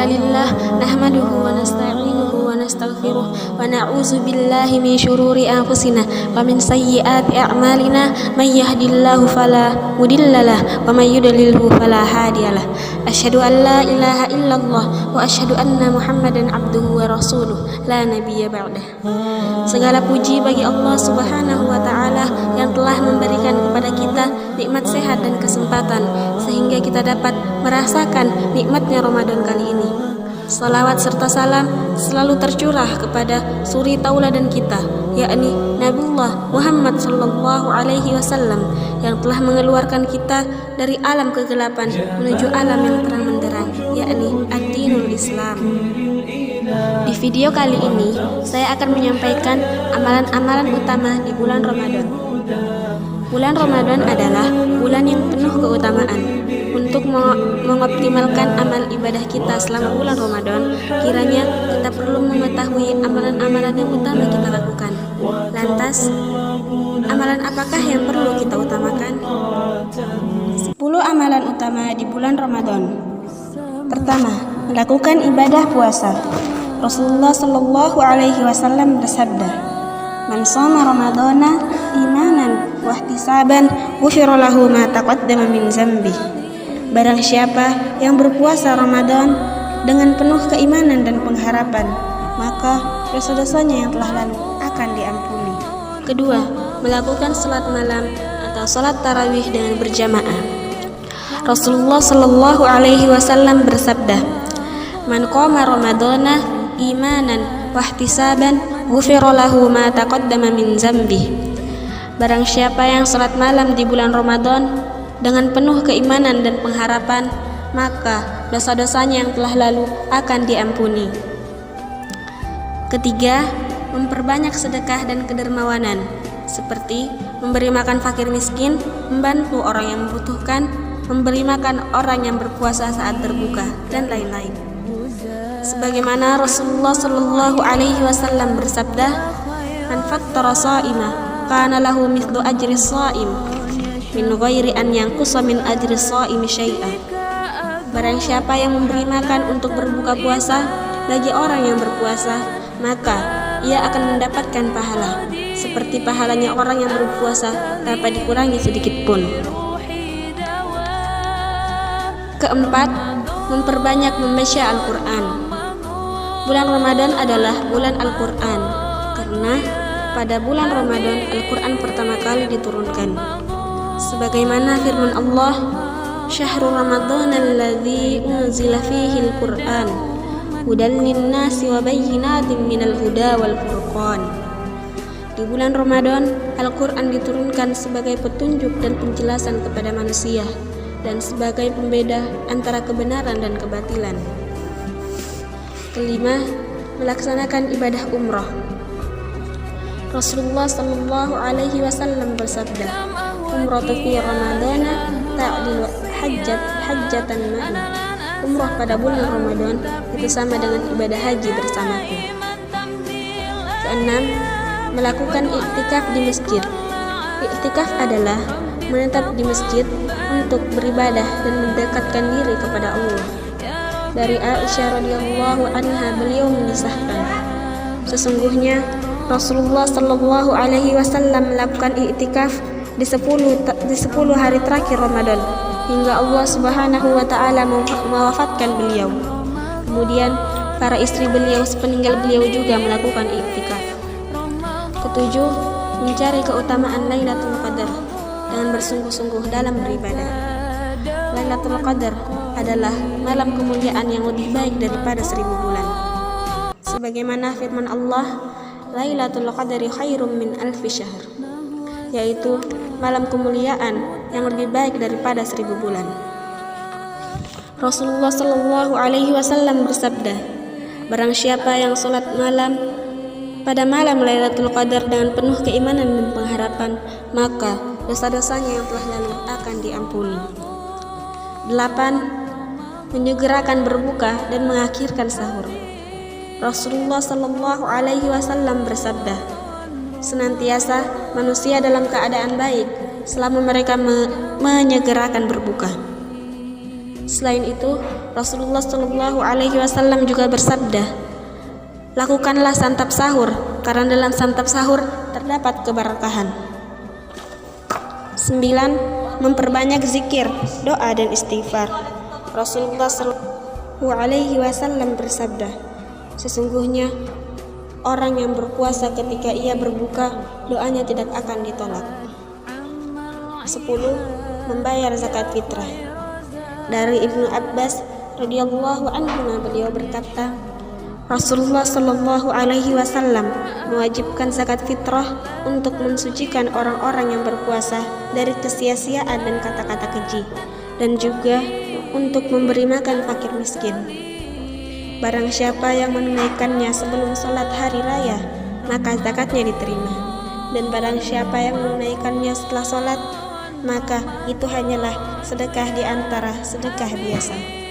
لله نحمده ونستعينه ونستغفره ونعوذ بالله من شرور أنفسنا ومن سيئات أعمالنا من يهد الله فلا مضل له ومن يضلل فلا هادي له أشهد أن لا إله إلا الله وأشهد أن محمدا عبده ورسوله لا نبي بعده. Segala puji bagi Allah Subhanahu wa Ta'ala yang telah memberikan kepada kita nikmat sehat dan kesempatan sehingga kita dapat merasakan nikmatnya Ramadan kali ini. Salawat serta salam selalu tercurah kepada suri tauladan kita, yakni Nabiullah Muhammad sallallahu alaihi wasallam yang telah mengeluarkan kita dari alam kegelapan menuju alam yang terang benderang, yakni ad-dinul Islam. Di video kali ini saya akan menyampaikan amalan-amalan utama di bulan Ramadan. Bulan Ramadan adalah bulan yang penuh keutamaan. Untuk mengoptimalkan amal ibadah kita selama bulan Ramadan, kiranya kita perlu mengetahui amalan-amalan yang utama kita lakukan. Lantas, amalan apakah yang perlu kita utamakan? 10 amalan utama di bulan Ramadan. Pertama, melakukan ibadah puasa. Rasulullah Shallallahu Alaihi Wasallam bersabda, "Man shoma Ramadana imanan wa ihtisaban, ghufira lahu ma taqaddama min dzambihi." Barang siapa yang berpuasa Ramadan dengan penuh keimanan dan pengharapan, maka dosa-dosanya yang telah lalu akan diampuni. Kedua, melakukan salat malam atau salat tarawih dengan berjamaah. Rasulullah Shallallahu Alaihi Wasallam bersabda, "Man qama Ramadana imanan wa ihtisaban, ghufira lahu ma taqaddama min dzambihi." Barang siapa yang salat malam di bulan Ramadan dengan penuh keimanan dan pengharapan, maka dosa-dosanya yang telah lalu akan diampuni. Ketiga, memperbanyak sedekah dan kedermawanan, seperti memberi makan fakir miskin, membantu orang yang membutuhkan, memberi makan orang yang berpuasa saat berbuka, dan lain-lain. Sebagaimana Rasulullah Shallallahu Alaihi Wasallam bersabda, "Man fattara sha'ima kana lahu mithlu ajri sha'im min ghairi an yanqusa min ajri shaimi syai'a." Barang siapa yang memberi makan untuk berbuka puasa bagi orang yang berpuasa, maka ia akan mendapatkan pahala seperti pahalanya orang yang berpuasa tanpa dikurangi sedikit pun. Keempat, memperbanyak membaca Al-Quran. Bulan Ramadan adalah bulan Al-Quran karena pada bulan Ramadan Al-Quran pertama kali diturunkan. Sebagaimana firman Allah, "Syahrul Ramadhan alladzi unzila fihi al-Qur'an hudan lin-nasi wa bayyinatin minal huda wal furqan." Di bulan Ramadan, Al-Qur'an diturunkan sebagai petunjuk dan penjelasan kepada manusia dan sebagai pembeda antara kebenaran dan kebatilan. Kelima, melaksanakan ibadah umrah. Rasulullah Shallallahu Alaihi Wasallam bersabda, "Umratu fi Ramadana ta'dilu hajjatan ma'i." Umrah pada bulan Ramadan itu sama dengan ibadah haji bersamaku. Keenam, melakukan iktikaf di masjid. Iktikaf adalah menetap di masjid untuk beribadah dan mendekatkan diri kepada Allah. Dari Aisyah radhiyallahu anha, beliau mengisahkan, sesungguhnya Rasulullah Shallallahu Alaihi Wasallam melakukan iktikaf di 10 hari terakhir Ramadan hingga Allah Subhanahu wa Ta'ala mewafatkan beliau. Kemudian para istri beliau sepeninggal beliau juga melakukan iktikaf. Ketujuh, mencari keutamaan Lailatul Qadar dengan bersungguh-sungguh dalam beribadah. Lailatul Qadar adalah malam kemuliaan yang lebih baik daripada 1000 bulan. Sebagaimana firman Allah, "Lailatul Qadri khairum min alfi syahr," yaitu malam kemuliaan yang lebih baik daripada 1000 bulan. Rasulullah Shallallahu Alaihi Wasallam bersabda, "Barang siapa yang sholat malam pada malam Lailatul Qadar dengan penuh keimanan dan pengharapan, maka dosa-dosanya yang telah lalu akan diampuni." 8. Menyegerakan berbuka dan mengakhirkan sahur. Rasulullah Shallallahu Alaihi Wasallam bersabda, "Senantiasa manusia dalam keadaan baik selama mereka menyegerakan berbuka." Selain itu, Rasulullah Shallallahu Alaihi Wasallam juga bersabda, lakukanlah santap sahur, karena dalam santap sahur terdapat keberkahan. 9. Memperbanyak zikir, doa dan istighfar. Rasulullah Shallallahu Alaihi Wasallam bersabda, sesungguhnya orang yang berpuasa ketika ia berbuka, doanya tidak akan ditolak. 10. Membayar zakat fitrah. Dari Ibnu Abbas radhiyallahu anhu, beliau berkata, Rasulullah Shallallahu Alaihi Wasallam mewajibkan zakat fitrah untuk mensucikan orang-orang yang berpuasa dari kesia-siaan dan kata-kata keji, dan juga untuk memberi makan fakir miskin. Barang siapa yang menunaikannya sebelum sholat hari raya, maka zakatnya diterima. Dan barang siapa yang menunaikannya setelah sholat, maka itu hanyalah sedekah di antara sedekah biasa.